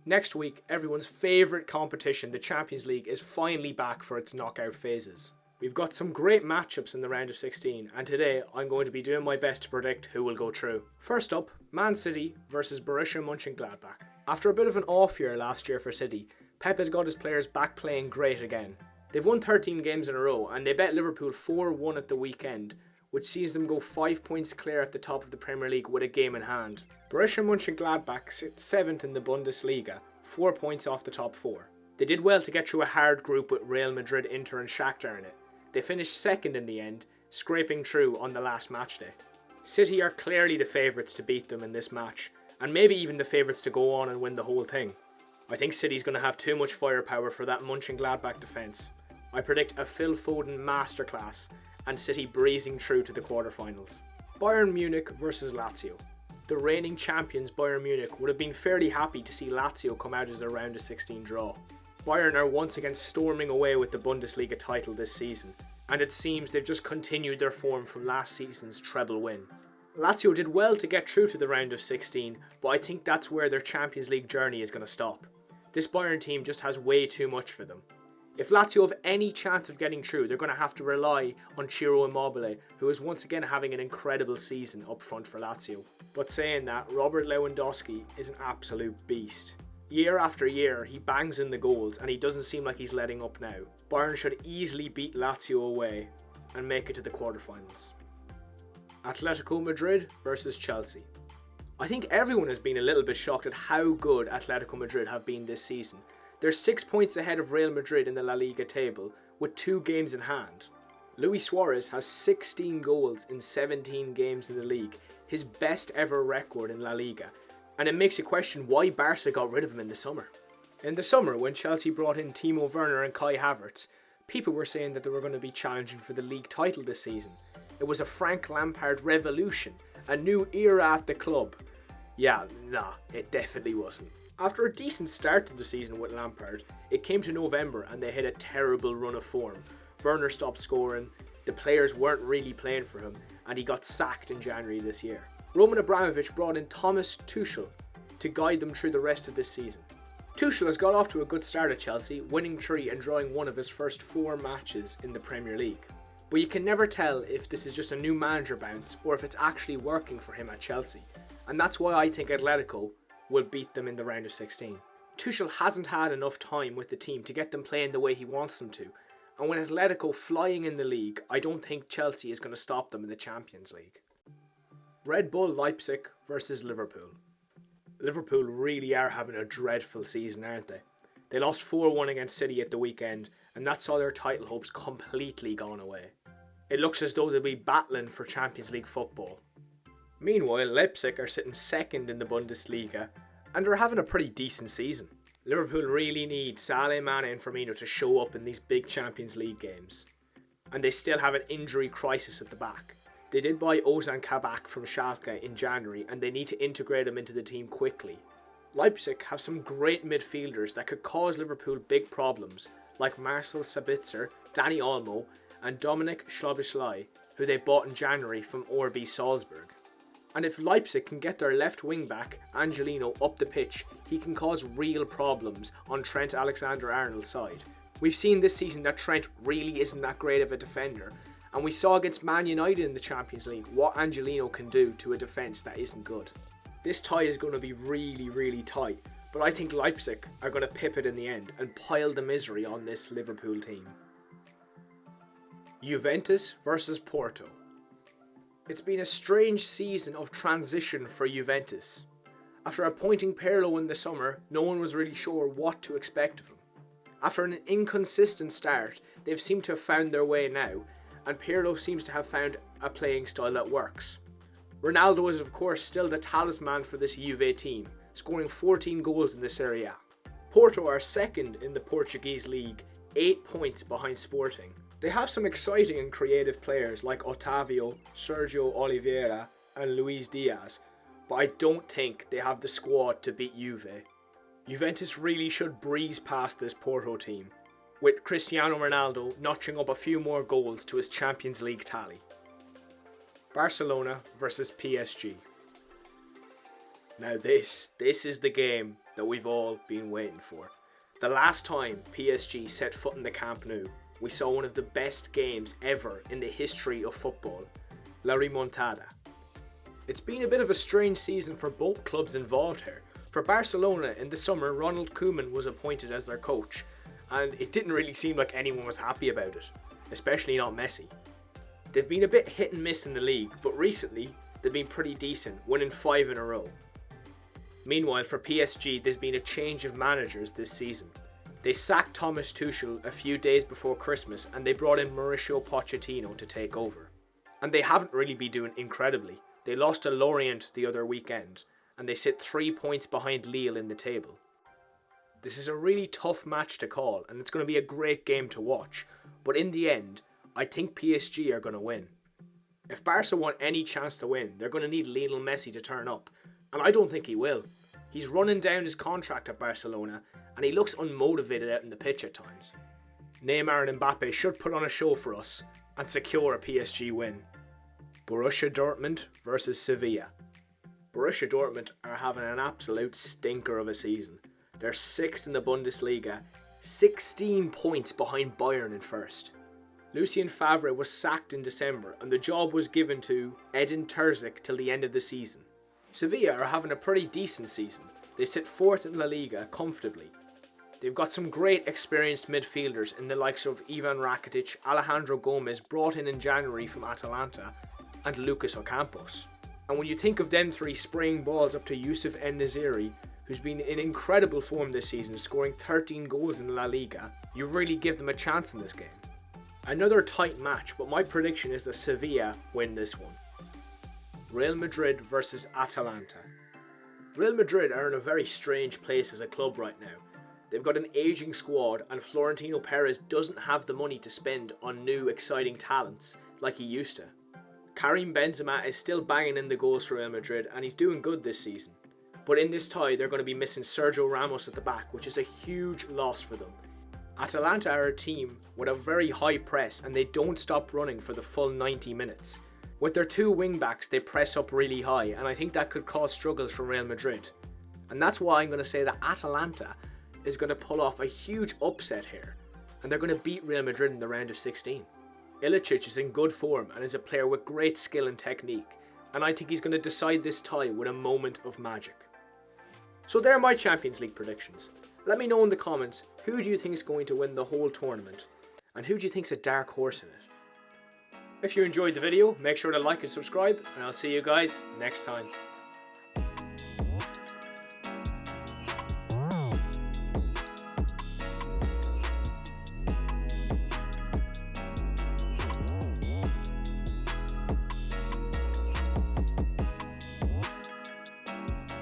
Next week, everyone's favourite competition, the Champions League, is finally back for its knockout phases. We've got some great matchups in the round of 16, and today I'm going to be doing my best to predict who will go through. First up, Man City versus Borussia Monchengladbach. After a bit of an off year last year for City, Pep has got his players back playing great again. They've won 13 games in a row, and they bet Liverpool 4-1 at the weekend, which sees them go 5 points clear at the top of the Premier League with a game in hand. Borussia Mönchengladbach sits 7th in the Bundesliga, 4 points off the top 4. They did well to get through a hard group with Real Madrid, Inter and Shakhtar in it. They finished 2nd in the end, scraping through on the last match day. City are clearly the favourites to beat them in this match, and maybe even the favourites to go on and win the whole thing. I think City's going to have too much firepower for that Mönchengladbach defence. I predict a Phil Foden masterclass and City breezing through to the quarterfinals. Bayern Munich versus Lazio. The reigning champions Bayern Munich would have been fairly happy to see Lazio come out as a round of 16 draw. Bayern are once again storming away with the Bundesliga title this season, and it seems they've just continued their form from last season's treble win. Lazio did well to get through to the round of 16, but I think that's where their Champions League journey is going to stop. This Bayern team just has way too much for them. If Lazio have any chance of getting through, they're going to have to rely on Ciro Immobile, who is once again having an incredible season up front for Lazio. But saying that, Robert Lewandowski is an absolute beast. Year after year, he bangs in the goals and he doesn't seem like he's letting up now. Bayern should easily beat Lazio away and make it to the quarterfinals. Atletico Madrid versus Chelsea. I think everyone has been a little bit shocked at how good Atletico Madrid have been this season. They're 6 points ahead of Real Madrid in the La Liga table with 2 games in hand. Luis Suarez has 16 goals in 17 games in the league, his best ever record in La Liga, and it makes you question why Barca got rid of him in the summer. In the summer, when Chelsea brought in Timo Werner and Kai Havertz, people were saying that they were going to be challenging for the league title this season. It was a Frank Lampard revolution, a new era at the club. It definitely wasn't. After a decent start to the season with Lampard, it came to November and they hit a terrible run of form. Werner stopped scoring, the players weren't really playing for him, and he got sacked in January this year. Roman Abramovich brought in Thomas Tuchel to guide them through the rest of this season. Tuchel has got off to a good start at Chelsea, winning 3 and drawing 1 of his first 4 matches in the Premier League. But you can never tell if this is just a new manager bounce or if it's actually working for him at Chelsea. And that's why I think Atletico will beat them in the round of 16. Tuchel hasn't had enough time with the team to get them playing the way he wants them to, and with Atletico flying in the league, I don't think Chelsea is going to stop them in the Champions League. Red Bull Leipzig versus Liverpool. Liverpool really are having a dreadful season, aren't they? They lost 4-1 against City at the weekend, and that saw their title hopes completely gone away. It looks as though they'll be battling for Champions League football. Meanwhile, Leipzig are sitting 2nd in the Bundesliga and they're having a pretty decent season. Liverpool really need Salah, Mane and Firmino to show up in these big Champions League games. And they still have an injury crisis at the back. They did buy Ozan Kabak from Schalke in January and they need to integrate him into the team quickly. Leipzig have some great midfielders that could cause Liverpool big problems, like Marcel Sabitzer, Dani Olmo and Dominik Szoboszlai, who they bought in January from RB Salzburg. And if Leipzig can get their left wing back, Angelino, up the pitch, he can cause real problems on Trent Alexander-Arnold's side. We've seen this season that Trent really isn't that great of a defender, and we saw against Man United in the Champions League what Angelino can do to a defence that isn't good. This tie is going to be really tight, but I think Leipzig are going to pip it in the end and pile the misery on this Liverpool team. Juventus versus Porto. It's been a strange season of transition for Juventus. After appointing Pirlo in the summer, no one was really sure what to expect of him. After an inconsistent start, they've seemed to have found their way now, and Pirlo seems to have found a playing style that works. Ronaldo is of course still the talisman for this Juve team, scoring 14 goals in the Serie A. Porto are 2nd in the Portuguese league, 8 points behind Sporting. They have some exciting and creative players like Otavio, Sergio Oliveira and Luis Diaz, but I don't think they have the squad to beat Juve. Juventus really should breeze past this Porto team, with Cristiano Ronaldo notching up a few more goals to his Champions League tally. Barcelona versus PSG. Now this is the game that we've all been waiting for. The last time PSG set foot in the Camp Nou, we saw one of the best games ever in the history of football, La Remontada. It's been a bit of a strange season for both clubs involved here. For Barcelona, in the summer, Ronald Koeman was appointed as their coach, and it didn't really seem like anyone was happy about it, especially not Messi. They've been a bit hit and miss in the league, but recently they've been pretty decent, winning 5 in a row. Meanwhile, for PSG, there's been a change of managers this season. They sacked Thomas Tuchel a few days before Christmas and they brought in Mauricio Pochettino to take over. And they haven't really been doing incredibly. They lost to Lorient the other weekend and they sit 3 points behind Lille in the table. This is a really tough match to call and it's going to be a great game to watch, but in the end, I think PSG are going to win. If Barca want any chance to win, they're going to need Lionel Messi to turn up, and I don't think he will. He's running down his contract at Barcelona and he looks unmotivated out in the pitch at times. Neymar and Mbappe should put on a show for us and secure a PSG win. Borussia Dortmund versus Sevilla. Borussia Dortmund are having an absolute stinker of a season. They're 6th in the Bundesliga, 16 points behind Bayern in first. Lucien Favre was sacked in December and the job was given to Edin Terzic till the end of the season. Sevilla are having a pretty decent season. They sit 4th in La Liga comfortably. They've got some great experienced midfielders in the likes of Ivan Rakitic, Alejandro Gomez, brought in January from Atalanta, and Lucas Ocampos. And when you think of them three spraying balls up to Youssef En-Nesyri, who's been in incredible form this season, scoring 13 goals in La Liga, you really give them a chance in this game. Another tight match, but my prediction is that Sevilla win this one. Real Madrid versus Atalanta. Real Madrid are in a very strange place as a club right now. They've got an aging squad and Florentino Perez doesn't have the money to spend on new exciting talents like he used to. Karim Benzema is still banging in the goals for Real Madrid and he's doing good this season. But in this tie they're going to be missing Sergio Ramos at the back, which is a huge loss for them. Atalanta are a team with a very high press and they don't stop running for the full 90 minutes. With their 2 wing-backs they press up really high and I think that could cause struggles for Real Madrid. And that's why I'm going to say that Atalanta is going to pull off a huge upset here and they're going to beat Real Madrid in the round of 16. Ilicic is in good form and is a player with great skill and technique, and I think he's going to decide this tie with a moment of magic. So there are my Champions League predictions. Let me know in the comments, who do you think is going to win the whole tournament and who do you think is a dark horse in it? If you enjoyed the video, make sure to like and subscribe and I'll see you guys next time.